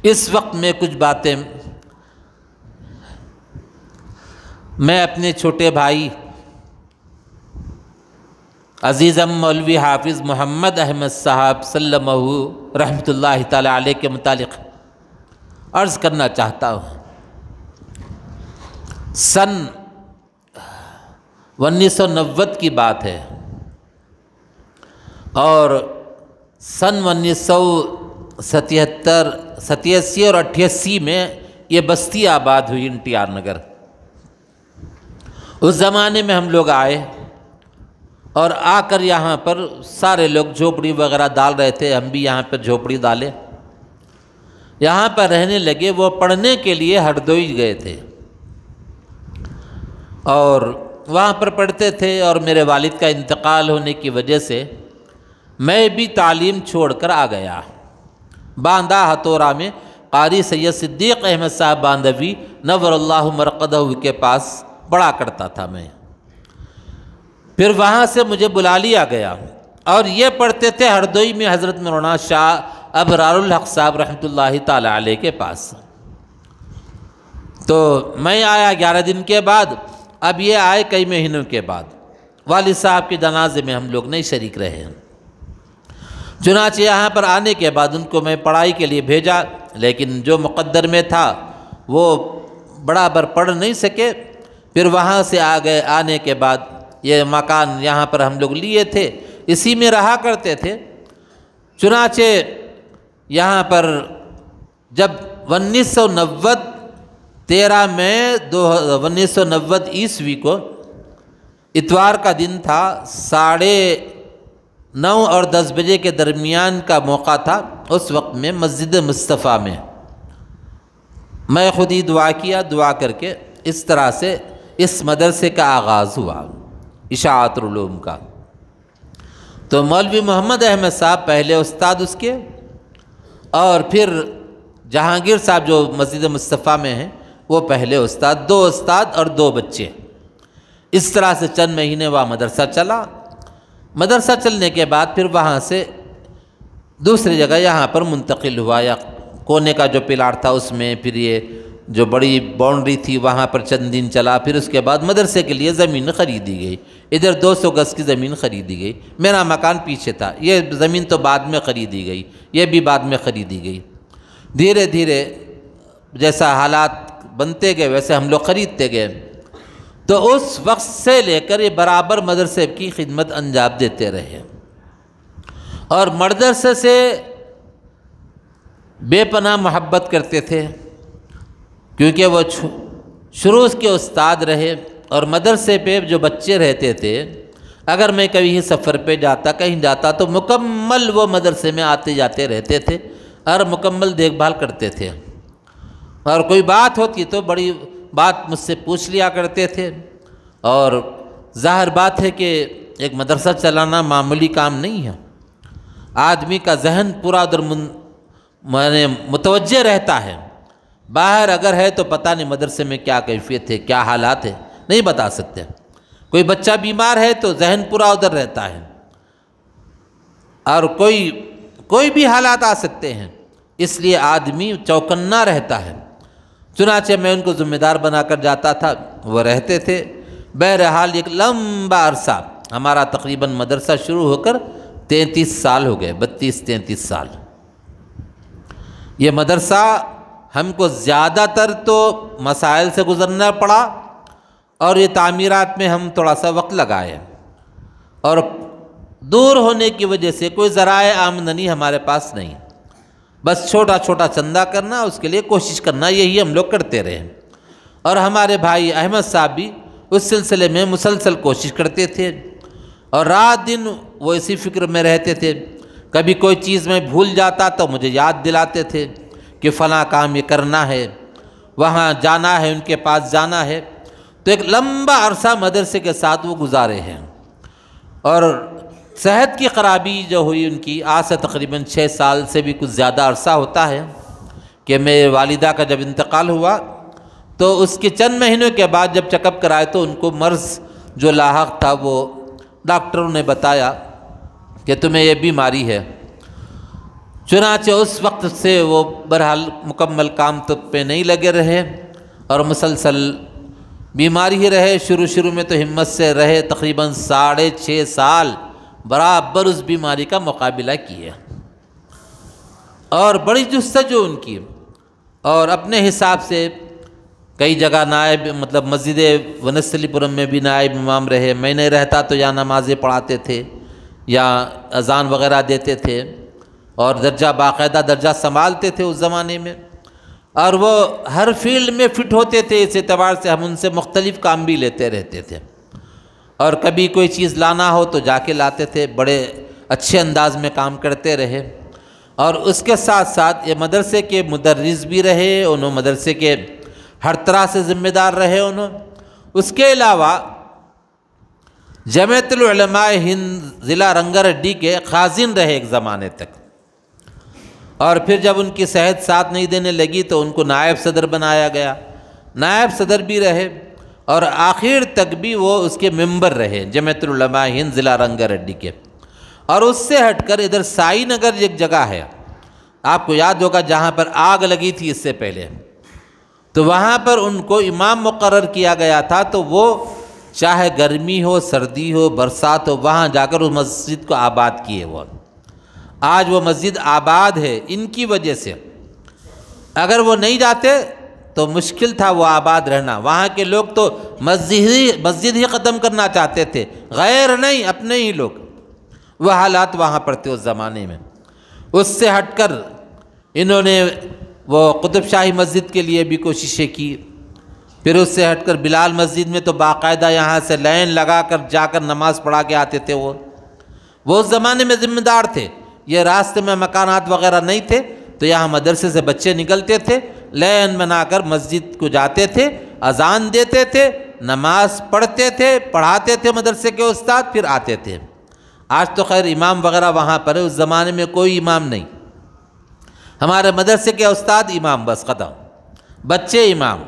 اس وقت میں کچھ باتیں میں اپنے چھوٹے بھائی عزیزم مولوی حافظ محمد احمد صاحب سلمہ رحمۃ اللہ تعالی علیہ کے متعلق عرض کرنا چاہتا ہوں۔ سن 1990 کی بات ہے اور سن 1977 87 اور 88 میں یہ بستی آباد ہوئی NTR نگر۔ اس زمانے میں ہم لوگ آئے اور آ کر یہاں پر سارے لوگ جھوپڑی وغیرہ ڈال رہے تھے، ہم بھی یہاں پر جھوپڑی ڈالے، یہاں پر رہنے لگے۔ وہ پڑھنے کے لیے ہردوئی گئے تھے اور وہاں پر پڑھتے تھے، اور میرے والد کا انتقال ہونے کی وجہ سے میں بھی تعلیم چھوڑ کر آ گیا۔ باندہ ہتھورا میں قاری سید صدیق احمد صاحب باندھوی نور اللہ مرقدہ کے پاس پڑھا کرتا تھا میں۔ پھر وہاں سے مجھے بلا لیا گیا اور یہ پڑھتے تھے ہردوئی میں حضرت مولانا شاہ ابرار الحق صاحب رحمۃ اللہ تعالی علیہ کے پاس۔ تو میں آیا 11 دن کے بعد، اب یہ آئے کئی مہینوں کے بعد۔ والد صاحب کے جنازے میں ہم لوگ نہیں شریک رہے ہیں۔ چنانچہ یہاں پر آنے کے بعد ان کو میں پڑھائی کے لیے بھیجا، لیکن جو مقدر میں تھا وہ برابر پڑھ نہیں سکے۔ پھر وہاں سے آنے کے بعد یہ مکان یہاں پر ہم لوگ لیے تھے، اسی میں رہا کرتے تھے۔ چنانچہ یہاں پر جب 13 مئی 1990 عیسوی کو اتوار کا دن تھا، 9:30 اور 10 بجے کے درمیان کا موقع تھا۔ اس وقت میں مسجد مصطفیٰ میں میں خود ہی دعا کیا، دعا کر کے اس طرح سے اس مدرسے کا آغاز ہوا، اشاعت العلوم کا۔ تو مولوی محمد احمد صاحب پہلے استاد اس کے، اور پھر جہانگیر صاحب جو مسجد مصطفیٰ میں ہیں وہ پہلے استاد، 2 استاد اور 2 بچے۔ اس طرح سے چند مہینے وہ مدرسہ چلا۔ مدرسہ چلنے کے بعد پھر وہاں سے دوسری جگہ یہاں پر منتقل ہوا، یا کونے کا جو پلار تھا اس میں، پھر یہ جو بڑی باؤنڈری تھی وہاں پر چند دن چلا۔ پھر اس کے بعد مدرسے کے لیے زمین خریدی گئی، ادھر 200 گز کی زمین خریدی گئی۔ میرا مکان پیچھے تھا، یہ زمین تو بعد میں خریدی گئی، یہ بھی بعد میں خریدی گئی۔ دھیرے دھیرے جیسا حالات بنتے گئے ویسے ہم لوگ خریدتے گئے۔ تو اس وقت سے لے کر یہ برابر مدرسے کی خدمت انجام دیتے رہے، اور مدرسے سے بے پناہ محبت کرتے تھے، کیونکہ وہ شروع کے استاد رہے۔ اور مدرسے پہ جو بچے رہتے تھے، اگر میں کبھی سفر پہ جاتا، کہیں جاتا، تو مکمل وہ مدرسے میں آتے جاتے رہتے تھے اور مکمل دیکھ بھال کرتے تھے، اور کوئی بات ہوتی تو بڑی بات مجھ سے پوچھ لیا کرتے تھے۔ اور ظاہر بات ہے کہ ایک مدرسہ چلانا معمولی کام نہیں ہے، آدمی کا ذہن پورا ادھر متوجہ رہتا ہے۔ باہر اگر ہے تو پتہ نہیں مدرسے میں کیا کیفیت ہے، کیا حالات ہے، نہیں بتا سکتے۔ کوئی بچہ بیمار ہے تو ذہن پورا ادھر رہتا ہے، اور کوئی بھی حالات آ سکتے ہیں، اس لیے آدمی چوکنا رہتا ہے۔ چنانچہ میں ان کو ذمہ دار بنا کر جاتا تھا، وہ رہتے تھے۔ بہرحال ایک لمبا عرصہ ہمارا تقریباً مدرسہ شروع ہو کر 33 سال ہو گئے، 32-33 سال۔ یہ مدرسہ ہم کو زیادہ تر تو مسائل سے گزرنا پڑا، اور یہ تعمیرات میں ہم تھوڑا سا وقت لگائے، اور دور ہونے کی وجہ سے کوئی ذرائع آمدنی ہمارے پاس نہیں، بس چھوٹا چھوٹا چندہ کرنا، اس کے لیے کوشش کرنا، یہی ہم لوگ کرتے رہے۔ اور ہمارے بھائی احمد صاحب بھی اس سلسلے میں مسلسل کوشش کرتے تھے، اور رات دن وہ اسی فکر میں رہتے تھے۔ کبھی کوئی چیز میں بھول جاتا تو مجھے یاد دلاتے تھے کہ فلاں کام یہ کرنا ہے، وہاں جانا ہے، ان کے پاس جانا ہے۔ تو ایک لمبا عرصہ مدرسے کے ساتھ وہ گزارے ہیں، اور صحت کی خرابی جو ہوئی ان کی، آج سے تقریباً 6 سال سے بھی کچھ زیادہ عرصہ ہوتا ہے کہ میرے والدہ کا جب انتقال ہوا تو اس کے چند مہینوں کے بعد جب چیک اپ کرائے تو ان کو مرض جو لاحق تھا، وہ ڈاکٹروں نے بتایا کہ تمہیں یہ بیماری ہے۔ چنانچہ اس وقت سے وہ بہرحال مکمل کام تو پہ نہیں لگے رہے اور مسلسل بیماری ہی رہے۔ شروع میں تو ہمت سے رہے، تقریباً 6.5 سال برابر اس بیماری کا مقابلہ کیا اور بڑی جستجو ان کی، اور اپنے حساب سے کئی جگہ نائب مسجد ونستلی پورم میں بھی نائب امام رہے۔ میں نہیں رہتا تو یا نمازیں پڑھاتے تھے یا اذان وغیرہ دیتے تھے، اور درجہ باقاعدہ درجہ سنبھالتے تھے اس زمانے میں، اور وہ ہر فیلڈ میں فٹ ہوتے تھے۔ اس اعتبار سے ہم ان سے مختلف کام بھی لیتے رہتے تھے، اور کبھی کوئی چیز لانا ہو تو جا کے لاتے تھے۔ بڑے اچھے انداز میں کام کرتے رہے، اور اس کے ساتھ ساتھ یہ مدرسے کے مدرس بھی رہے، انہوں مدرسے کے ہر طرح سے ذمہ دار رہے انہوں۔ اس کے علاوہ جمعیت العلماء ہند ضلع رنگا ریڈی کے خازن رہے ایک زمانے تک، اور پھر جب ان کی صحت ساتھ نہیں دینے لگی تو ان کو نائب صدر بنایا گیا، نائب صدر بھی رہے، اور آخر تک بھی وہ اس کے ممبر رہے جمعیت العلماء ہند ضلع رنگا ریڈی کے۔ اور اس سے ہٹ کر ادھر سائی نگر ایک جگہ ہے، آپ کو یاد ہوگا، جہاں پر آگ لگی تھی اس سے پہلے، تو وہاں پر ان کو امام مقرر کیا گیا تھا، تو وہ چاہے گرمی ہو، سردی ہو، برسات ہو، وہاں جا کر اس مسجد کو آباد کیے۔ وہ آج وہ مسجد آباد ہے ان کی وجہ سے، اگر وہ نہیں جاتے تو مشکل تھا وہ آباد رہنا۔ وہاں کے لوگ تو مسجد ہی ختم کرنا چاہتے تھے، غیر نہیں، اپنے ہی لوگ۔ وہ حالات وہاں پر تھے اس زمانے میں۔ اس سے ہٹ کر انہوں نے وہ قطب شاہی مسجد کے لیے بھی کوششیں کی، پھر اس سے ہٹ کر بلال مسجد میں تو باقاعدہ یہاں سے لائن لگا کر جا کر نماز پڑھا کے آتے تھے۔ وہ اس زمانے میں ذمہ دار تھے، یہ راستے میں مکانات وغیرہ نہیں تھے، تو یہاں مدرسے سے بچے نکلتے تھے، لائن بنا کر مسجد کو جاتے تھے، اذان دیتے تھے، نماز پڑھتے تھے، پڑھاتے تھے مدرسے کے استاد، پھر آتے تھے۔ آج تو خیر امام وغیرہ وہاں پر ہے، اس زمانے میں کوئی امام نہیں، ہمارے مدرسے کے استاد امام، بس ختم، بچے امام،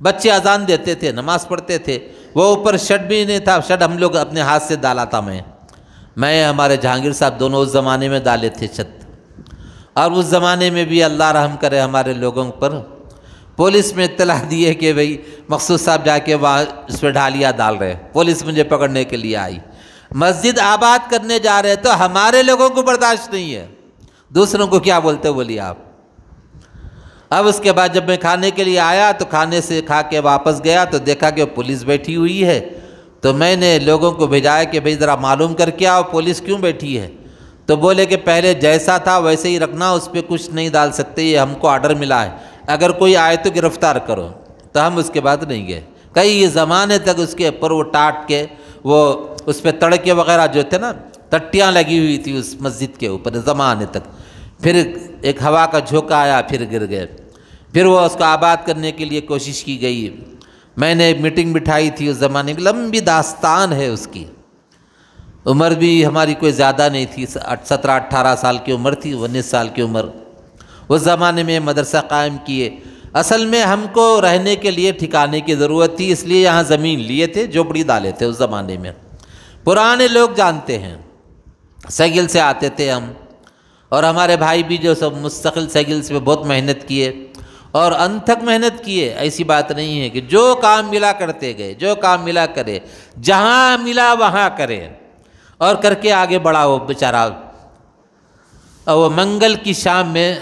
بچے اذان دیتے تھے، نماز پڑھتے تھے۔ وہ اوپر شڈ بھی نہیں تھا، شڈ ہم لوگ اپنے ہاتھ سے ڈالا تھا، میں ہمارے جہانگیر صاحب دونوں اس زمانے میں ڈالے تھے چھت۔ اور اس زمانے میں بھی اللہ رحم کرے ہمارے لوگوں پر، پولیس میں اطلاع دی ہے کہ بھئی مقصود صاحب جا کے وہاں اس پہ ڈھالیاں ڈال رہے، پولیس مجھے پکڑنے کے لیے آئی۔ مسجد آباد کرنے جا رہے تو ہمارے لوگوں کو برداشت نہیں ہے، دوسروں کو کیا بولتے بولیے آپ۔ اب اس کے بعد جب میں کھانے کے لیے آیا تو کھانے سے کھا کے واپس گیا تو دیکھا کہ پولیس بیٹھی ہوئی ہے، تو میں نے لوگوں کو بھیجایا کہ بھئی ذرا معلوم کر کے آؤ پولیس کیوں بیٹھی ہے، تو بولے کہ پہلے جیسا تھا ویسے ہی رکھنا، اس پہ کچھ نہیں ڈال سکتے، یہ ہم کو آرڈر ملا ہے، اگر کوئی آئے تو گرفتار کرو۔ تو ہم اس کے بعد نہیں گئے، کئی زمانے تک اس کے اوپر وہ ٹاٹ کے وہ اس پہ تڑکے وغیرہ جو تھے نا، ٹٹیاں لگی ہوئی تھی اس مسجد کے اوپر زمانے تک۔ پھر ایک ہوا کا جھونکا آیا، پھر گر گئے، پھر وہ اس کو آباد کرنے کے لیے کوشش کی گئی۔ میں نے میٹنگ بٹھائی تھی اس زمانے میں، لمبی داستان ہے اس کی، عمر بھی ہماری کوئی زیادہ نہیں تھی، 17-18 سال کی عمر تھی، 19 سال کی عمر۔ اس زمانے میں مدرسہ قائم کیے، اصل میں ہم کو رہنے کے لیے ٹھکانے کی ضرورت تھی، اس لیے یہاں زمین لیے تھے، جھوپڑی ڈالے تھے اس زمانے میں۔ پرانے لوگ جانتے ہیں، سیگل سے آتے تھے ہم، اور ہمارے بھائی بھی جو سب مستقل سیگل سے بہت محنت کیے اور انت تک محنت کیے، ایسی بات نہیں ہے کہ جو کام ملا کرتے گئے، جو کام ملا کرے، جہاں ملا وہاں کرے اور کر کے آگے بڑھا وہ بیچارہ۔ اور وہ منگل کی شام میں،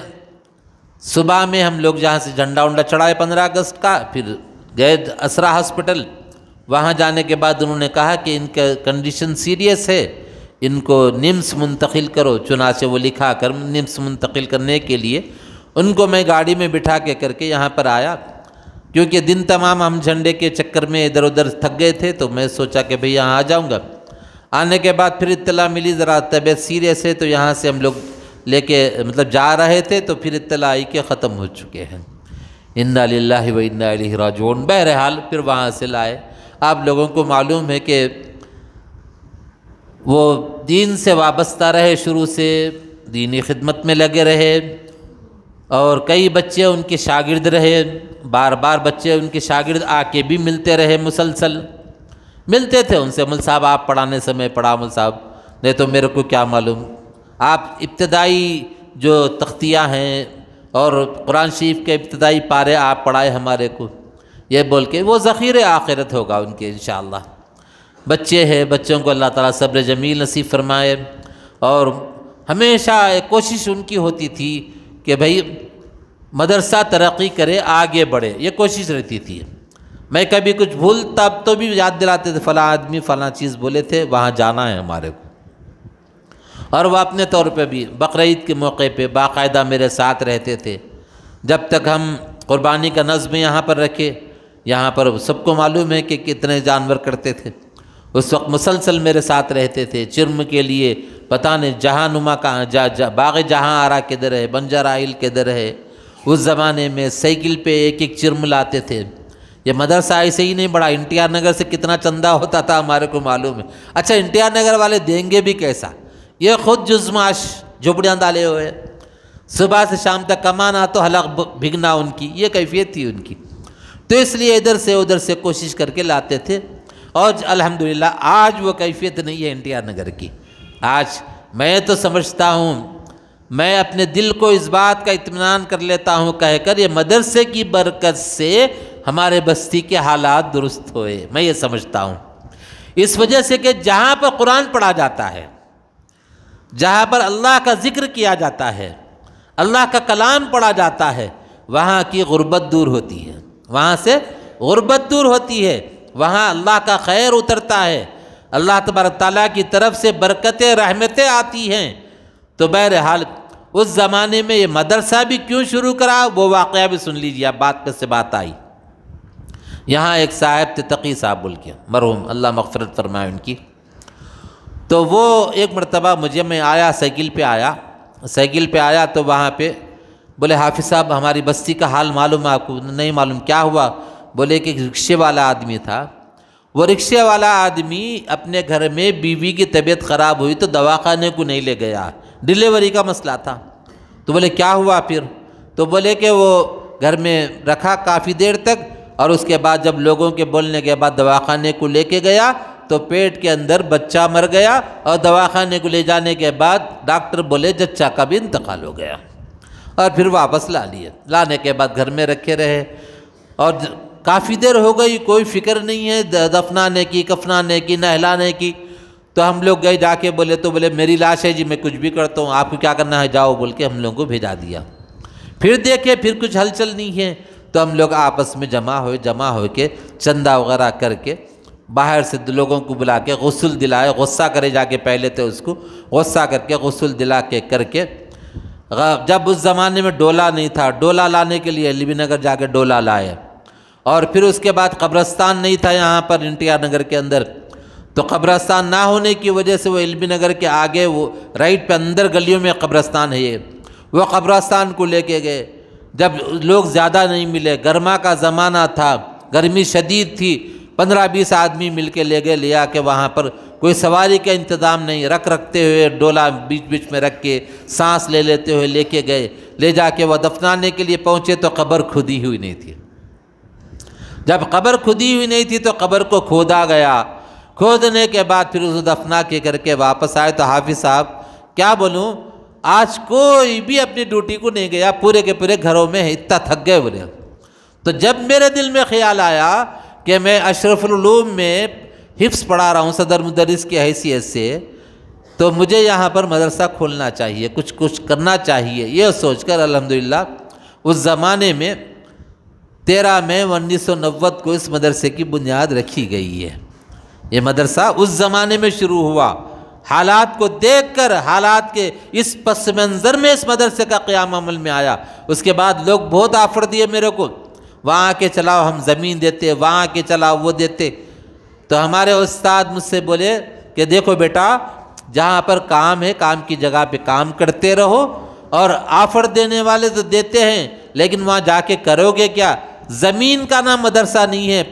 صبح میں ہم لوگ جہاں سے جھنڈا ونڈا چڑھائے 15 اگست کا، پھر گئے اسرا ہاسپٹل، وہاں جانے کے بعد انہوں نے کہا کہ ان کا کنڈیشن سیریس ہے، ان کو نمس منتقل کرو، چنانچہ وہ لکھا کر نمس منتقل کرنے کے لیے ان کو میں گاڑی میں بٹھا کے کر کے یہاں پر آیا، کیونکہ دن تمام ہم جھنڈے کے چکر میں ادھر ادھر تھک گئے تھے، تو میں سوچا کہ بھئی یہاں آ جاؤں گا۔ آنے کے بعد پھر اطلاع ملی ذرا طبیعت سیریس ہے، تو یہاں سے ہم لوگ لے کے جا رہے تھے، تو پھر اطلاع آئی کہ ختم ہو چکے ہیں۔ انا للہ و انا الیہ راجعون۔ بہرحال پھر وہاں سے لائے۔ آپ لوگوں کو معلوم ہے کہ وہ دین سے وابستہ رہے، شروع سے دینی خدمت میں لگے رہے، اور کئی بچے ان کے شاگرد رہے، بار بار بچے ان کے شاگرد آ کے بھی ملتے رہے، مسلسل ملتے تھے ان سے، مل صاحب آپ پڑھانے سے میں پڑھا، مل صاحب نہیں تو میرے کو کیا معلوم، آپ ابتدائی جو تختیاں ہیں اور قرآن شریف کے ابتدائی پارے آپ پڑھائے ہمارے کو، یہ بول کے وہ ذخیرِ آخرت ہوگا ان کے انشاءاللہ۔ بچے ہیں، بچوں کو اللہ تعالیٰ صبر جمیل نصیب فرمائے، اور ہمیشہ ایک کوشش ان کی ہوتی تھی کہ بھئی مدرسہ ترقی کرے، آگے بڑھے، یہ کوشش رہتی تھی۔ میں کبھی کچھ بھولتا تو بھی یاد دلاتے تھے، فلاں آدمی فلاں چیز بولے تھے، وہاں جانا ہے ہمارے کو۔ اور وہ اپنے طور پہ بھی بقرعید کے موقع پہ باقاعدہ میرے ساتھ رہتے تھے۔ جب تک ہم قربانی کا نظم یہاں پر رکھے، یہاں پر سب کو معلوم ہے کہ کتنے جانور کرتے تھے، اس وقت مسلسل میرے ساتھ رہتے تھے۔ چرم کے لیے پتہ نہیں جہاں نما کہاں، باغ جہاں آرا کدھر ہے، بنجر آئل کدھر ہے۔ اس زمانے میں سائیکل پہ ایک ایک چرم لاتے تھے۔ یہ مدرسہ ایسے ہی نہیں بڑا، انٹیار نگر سے کتنا چندہ ہوتا تھا ہمارے کو معلوم ہے۔ اچھا انٹیار نگر والے دیں گے بھی کیسا؟ یہ خود جزماش جھپڑیاں ڈالے ہوئے، صبح سے شام تک کمانا تو حلق بھگنا ان کی، یہ کیفیت تھی ان کی۔ تو اس لیے ادھر سے ادھر سے کوشش کر کے لاتے تھے، اور الحمدللہ آج وہ کیفیت نہیں ہے انٹیار نگر کی۔ آج میں تو سمجھتا ہوں، میں اپنے دل کو اس بات کا اطمینان کر لیتا ہوں کہہ کر، یہ مدرسے کی برکت سے ہمارے بستی کے حالات درست ہوئے، میں یہ سمجھتا ہوں۔ اس وجہ سے کہ جہاں پر قرآن پڑھا جاتا ہے، جہاں پر اللہ کا ذکر کیا جاتا ہے، اللہ کا کلام پڑھا جاتا ہے، وہاں کی غربت دور ہوتی ہے، وہاں سے غربت دور ہوتی ہے، وہاں اللہ کا خیر اترتا ہے، اللہ تبارک تعالیٰ کی طرف سے برکتیں رحمتیں آتی ہیں۔ تو بہرحال اس زمانے میں یہ مدرسہ بھی کیوں شروع کرا، وہ واقعہ بھی سن لیجیے، اب بات پہ سے بات آئی۔ یہاں ایک صاحب تھے تقی صاحب بول کے، مرحوم، اللہ مغفرت فرمائے ان کی۔ تو وہ ایک مرتبہ میں آیا، سائیکل پہ آیا تو وہاں پہ بولے حافظ صاحب ہماری بستی کا حال معلوم ہے آپ کو؟ نہیں معلوم۔ کیا ہوا؟ بولے کہ رکشے والا آدمی تھا، وہ رکشے والا آدمی اپنے گھر میں بیوی کی طبیعت خراب ہوئی تو دواخانے کو نہیں لے گیا، ڈیلیوری کا مسئلہ تھا۔ تو بولے کیا ہوا پھر؟ تو بولے کہ وہ گھر میں رکھا کافی دیر تک، اور اس کے بعد جب لوگوں کے بولنے کے بعد دواخانے کو لے کے گیا تو پیٹ کے اندر بچہ مر گیا، اور دواخانے کو لے جانے کے بعد ڈاکٹر بولے جچہ کا بھی انتقال ہو گیا، اور پھر واپس لانے کے بعد گھر میں رکھے رہے، اور کافی دیر ہو گئی، کوئی فکر نہیں ہے دفنانے کی، کفنانے کی، نہلانے کی۔ تو ہم لوگ گئے جا کے بولے میری لاش ہے جی، میں کچھ بھی کرتا ہوں، آپ کو کیا کرنا ہے جاؤ، بول کے ہم لوگوں کو بھیجا دیا۔ پھر دیکھے پھر کچھ ہلچل نہیں ہے، تو ہم لوگ آپس میں جمع ہو کے چندہ وغیرہ کر کے باہر سے لوگوں کو بلا کے غسل دلائے، غصہ کرے جا کے پہلے تو اس کو غصہ کر کے غسل دلا کے جب اس زمانے میں ڈولا نہیں تھا، ڈولا لانے کے لیے علی نگر جا کے ڈولا لائے، اور پھر اس کے بعد قبرستان نہیں تھا یہاں پر انٹیار نگر کے اندر، تو قبرستان نہ ہونے کی وجہ سے وہ علمی نگر کے آگے وہ رائٹ پہ اندر گلیوں میں قبرستان ہے، وہ قبرستان کو لے کے گئے۔ جب لوگ زیادہ نہیں ملے، گرما کا زمانہ تھا، گرمی شدید تھی، 15-20 آدمی مل کے لے گئے، لے آ کے وہاں پر کوئی سواری کا انتظام نہیں، رکھتے ہوئے ڈولا بیچ میں رکھ کے سانس لیتے ہوئے لے کے گئے، لے جا کے وہ دفنانے کے لیے پہنچے تو قبر کھدی ہوئی نہیں تھی۔ جب قبر کھدی ہوئی نہیں تھی تو قبر کو کھودا گیا، کھودنے کے بعد پھر اس دفنا کے کر کے واپس آئے تو حافظ صاحب کیا بولوں، آج کوئی بھی اپنی ڈیوٹی کو نہیں گیا، پورے کے پورے گھروں میں اتنا تھک گئے بولے۔ تو جب میرے دل میں خیال آیا کہ میں اشرف العلوم میں حفظ پڑھا رہا ہوں صدر مدرس کی حیثیت سے، تو مجھے یہاں پر مدرسہ کھولنا چاہیے، کچھ کرنا چاہیے، یہ سوچ کر الحمدللہ اس زمانے میں 13 مئی 1990 کو اس مدرسے کی بنیاد رکھی گئی ہے۔ یہ مدرسہ اس زمانے میں شروع ہوا، حالات کو دیکھ کر، حالات کے اس پس منظر میں اس مدرسے کا قیام عمل میں آیا۔ اس کے بعد لوگ بہت آفر دیے میرے کو، وہاں کے چلاؤ ہم زمین دیتے، وہاں کے چلاؤ وہ دیتے۔ تو ہمارے استاد مجھ سے بولے کہ دیکھو بیٹا، جہاں پر کام ہے کام کی جگہ پہ کام کرتے رہو، اور آفر دینے والے تو دیتے ہیں لیکن وہاں جا کے کرو گے کیا؟ زمین کا نام مدرسہ نہیں ہے،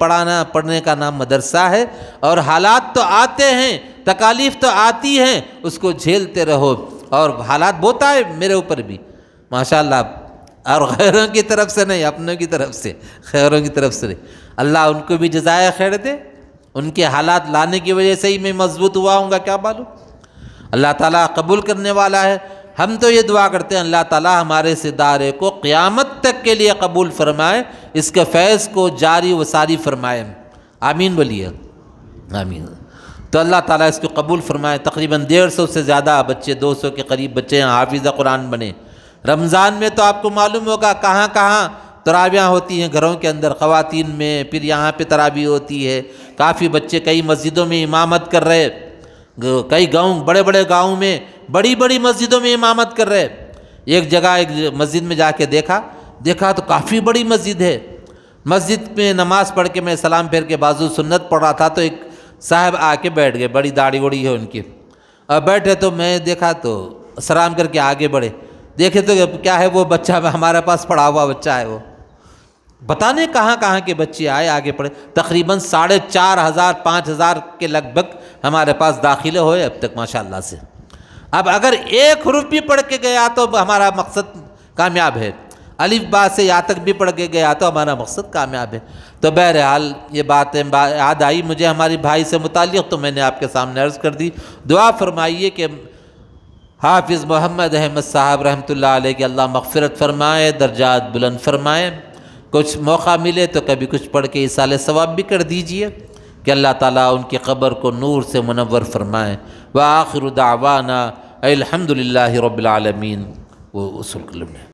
پڑھنے کا نام مدرسہ ہے، اور حالات تو آتے ہیں، تکالیف تو آتی ہیں، اس کو جھیلتے رہو۔ اور حالات بہت آئے میرے اوپر بھی ماشاءاللہ، اور غیروں کی طرف سے نہیں، اپنوں کی طرف سے، خیروں کی طرف سے نہیں۔ اللہ ان کو بھی جزائے خیر دے، ان کے حالات لانے کی وجہ سے ہی میں مضبوط ہوا ہوں گا، کیا معلوم۔ اللہ تعالیٰ قبول کرنے والا ہے۔ ہم تو یہ دعا کرتے ہیں اللہ تعالیٰ ہمارے اس ادارے کو قیامت تک کے لیے قبول فرمائے، اس کے فیض کو جاری و ساری فرمائے، آمین بولیے آمین۔ تو اللہ تعالیٰ اس کو قبول فرمائے۔ تقریباً 150 سے زیادہ بچے، 200 کے قریب بچے ہیں حافظ قرآن بنے۔ رمضان میں تو آپ کو معلوم ہوگا کہاں کہاں تراویحیں ہوتی ہیں، گھروں کے اندر خواتین میں، پھر یہاں پہ تراویح ہوتی ہے، کافی بچے کئی مسجدوں میں امامت کر رہے، کئی گاؤں، بڑے بڑے گاؤں میں بڑی بڑی مسجدوں میں امامت کر رہے۔ ایک جگہ ایک مسجد میں جا کے دیکھا تو کافی بڑی مسجد ہے۔ مسجد میں نماز پڑھ کے میں سلام پھیر کے بازو سنت پڑھ رہا تھا تو ایک صاحب آ کے بیٹھ گئے، بڑی داڑھی وڑی ہے ان کی، اور بیٹھے تو میں دیکھا تو سلام کر کے آگے بڑھے، دیکھے تو کیا ہے وہ بچہ ہمارے پاس پڑھا ہوا بچہ ہے، وہ پتہ نہیں کہاں کہاں کے بچے آئے آگے پڑھے، تقریباً 4,500 5,000 کے لگ بھگ ہمارے پاس داخلے ہوئے اب تک ماشاءاللہ سے۔ اب اگر ایک حرف بھی پڑھ کے گیا تو ہمارا مقصد کامیاب ہے، الف با سے یا تک بھی پڑھ کے گیا تو ہمارا مقصد کامیاب ہے۔ تو بہرحال یہ باتیں یاد آئی مجھے ہماری بھائی سے متعلق، تو میں نے آپ کے سامنے عرض کر دی۔ دعا فرمائیے کہ حافظ محمد احمد صاحب رحمۃ اللہ علیہ کی اللہ مغفرت فرمائے، درجات بلند فرمائے۔ کچھ موقع ملے تو کبھی کچھ پڑھ کے ایصال ثواب بھی کر دیجئے کہ اللہ تعالیٰ ان کی قبر کو نور سے منور فرمائے۔ وآخر دعوانا الحمدللہ رب العالمین۔ وہ اصول کلم ہے۔